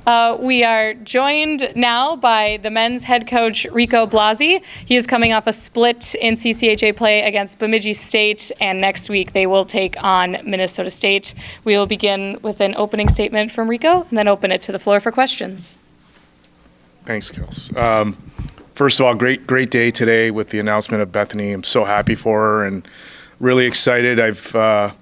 We are joined now by the men's head coach, Rico Blasi. He is coming off a split in CCHA play against Bemidji State, and next week they will take on Minnesota State. We will begin with an opening statement from Rico and then open it to the floor for questions. Thanks, Kels. First of all, great day today with the announcement of Bethany. I'm so happy for her and really excited. I've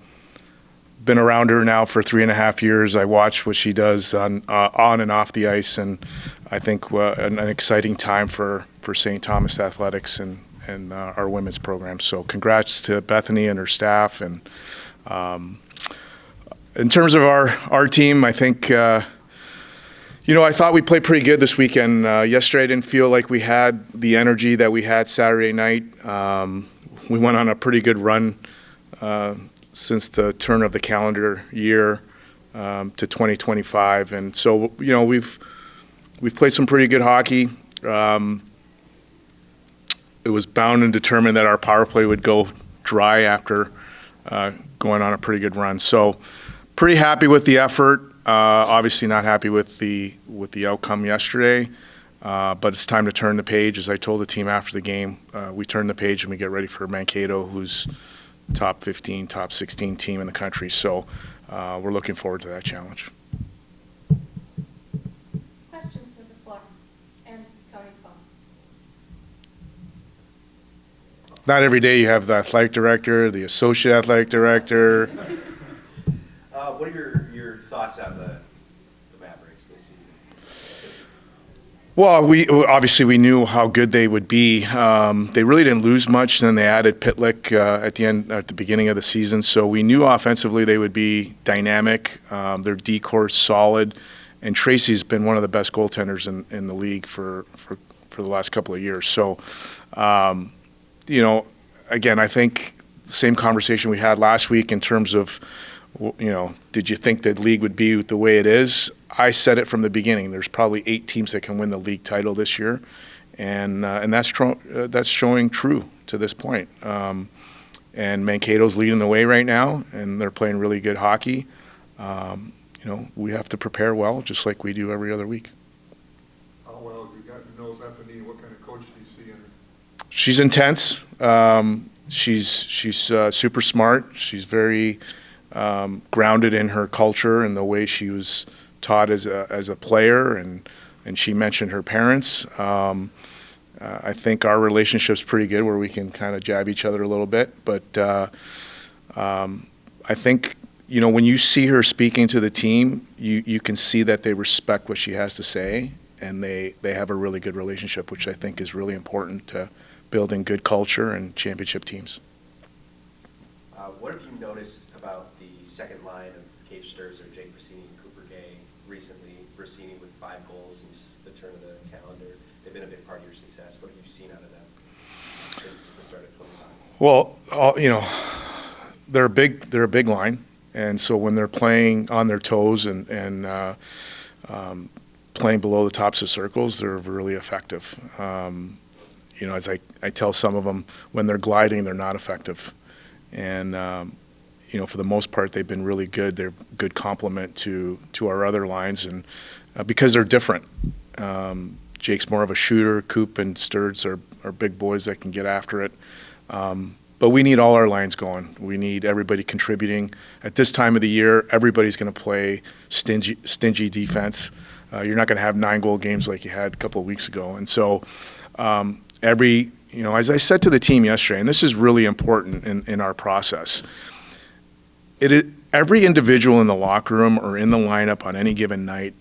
been around her now for 3.5 years. I watch what she does on and off the ice, and I think an exciting time for St. Thomas Athletics and our women's program. So congrats to Bethany and her staff. And in terms of our team, I think I thought we played pretty good this weekend. Yesterday I didn't feel like we had the energy that we had Saturday night. We went on a pretty good run since the turn of the calendar year to 2025, and so we've played some pretty good hockey. It was bound and determined that our power play would go dry after going on a pretty good run. So pretty happy with the effort. Obviously not happy with the outcome yesterday, but it's time to turn the page. As I told the team after the game, we turn the page and we get ready for Mankato, who's top 15, top 16 team in the country. So we're looking forward to that challenge. Questions from the floor and Tony's phone. Not every day you have the athletic director, the associate athletic director. What are your thoughts on the Mavericks this season? Well, we knew how good they would be. They really didn't lose much. Then they added Pitlick at the beginning of the season, so we knew offensively they would be dynamic. Their D-core's solid, and Tracy's been one of the best goaltenders in the league for the last couple of years. So, again, I think the same conversation we had last week in terms of, did you think the league would be the way it is? I said it from the beginning. There's probably 8 teams that can win the league title this year, and that's showing true to this point. And Mankato's leading the way right now, and they're playing really good hockey. We have to prepare well, just like we do every other week. How well have you gotten to know Bethany? What kind of coach do you see in her? She's intense. She's super smart. She's very grounded in her culture and the way she was taught as a player, and she mentioned her parents. I think our relationship's pretty good, where we can kind of jab each other a little bit. But I think when you see her speaking to the team, you can see that they respect what she has to say, and they have a really good relationship, which I think is really important to building good culture and championship teams. What have you noticed about the second line of Cage Sturzer, Jake Brasini, and Cooper Gay recently? Brasini with 5 goals since the turn of the calendar. They've been a big part of your success. What have you seen out of them since the start of 25? Well, they're a big line, and so when they're playing on their toes and playing below the tops of circles, they're really effective. As I tell some of them, when they're gliding, they're not effective. And, for the most part, they've been really good. They're a good complement to our other lines, and because they're different. Jake's more of a shooter. Coop and Sturz are big boys that can get after it. But we need all our lines going. We need everybody contributing. At this time of the year, everybody's going to play stingy defense. You're not going to have 9-goal games like you had a couple of weeks ago. And so as I said to the team yesterday, and this is really important in our process, every individual in the locker room or in the lineup on any given night,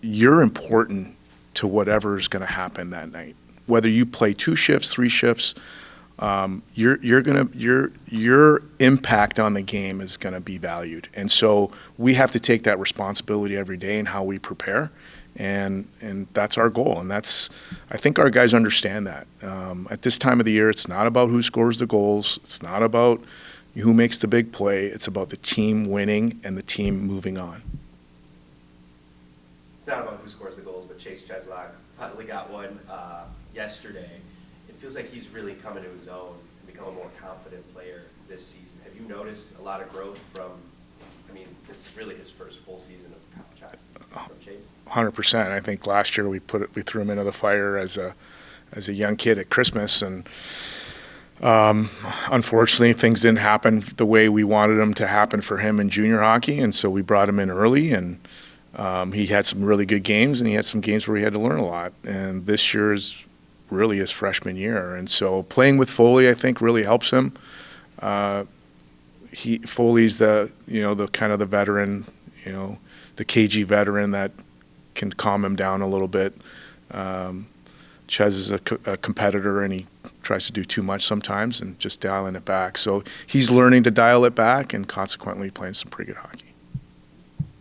you're important to whatever is going to happen that night. Whether you play 2 shifts, 3 shifts, your impact on the game is going to be valued. And so we have to take that responsibility every day in how we prepare. And that's our goal, and I think our guys understand that. At this time of the year, it's not about who scores the goals. It's not about who makes the big play. It's about the team winning and the team moving on. It's not about who scores the goals, but Chase Cheslak finally got one yesterday. It feels like he's really coming to his own and become a more confident player this season. Have you noticed a lot of growth from, this is really his first full season of college hockey? from Chase? 100%. I think last year we threw him into the fire as a young kid at Christmas, and unfortunately things didn't happen the way we wanted them to happen for him in junior hockey, and so we brought him in early, and he had some really good games, and he had some games where he had to learn a lot. And this year is really his freshman year, and so playing with Foley, I think, really helps him. Foley's the kind of the veteran, the cagey veteran that can calm him down a little bit. Ches is a competitor, and he tries to do too much sometimes, and just dialing it back. So he's learning to dial it back, and consequently playing some pretty good hockey.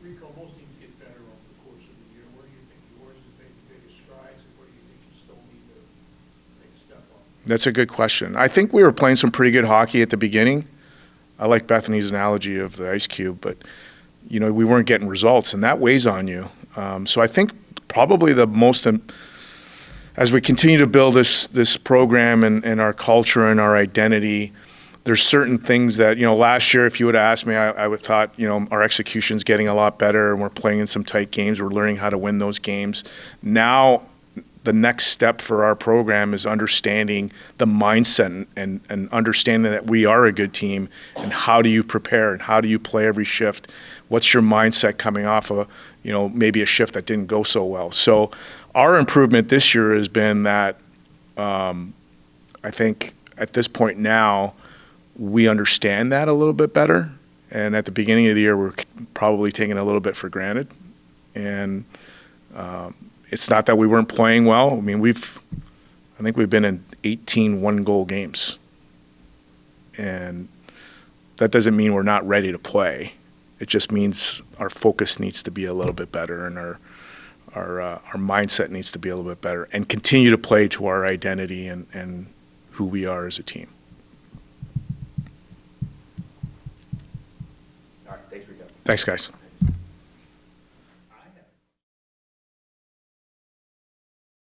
Rico, most teams get better over the course of the year. Where do you think yours has made the biggest strides, and where do you think you still need to take a step up? That's a good question. I think we were playing some pretty good hockey at the beginning. I like Bethany's analogy of the ice cube, but we weren't getting results, and that weighs on you. So I think probably the most, as we continue to build this program and our culture and our identity, there's certain things that, last year, if you would have asked me, I would have thought, our execution's getting a lot better, and we're playing in some tight games. We're learning how to win those games. Now, the next step for our program is understanding the mindset and understanding that we are a good team, and how do you prepare and how do you play every shift? What's your mindset coming off of, maybe a shift that didn't go so well? So our improvement this year has been that I think at this point now we understand that a little bit better. And at the beginning of the year, we're probably taking a little bit for granted. And it's not that we weren't playing well. I mean, I think we've been in 18 one-goal games. And that doesn't mean we're not ready to play. It just means our focus needs to be a little bit better, and our mindset needs to be a little bit better, and continue to play to our identity and who we are as a team. All right, thanks, Rico. Thanks, guys.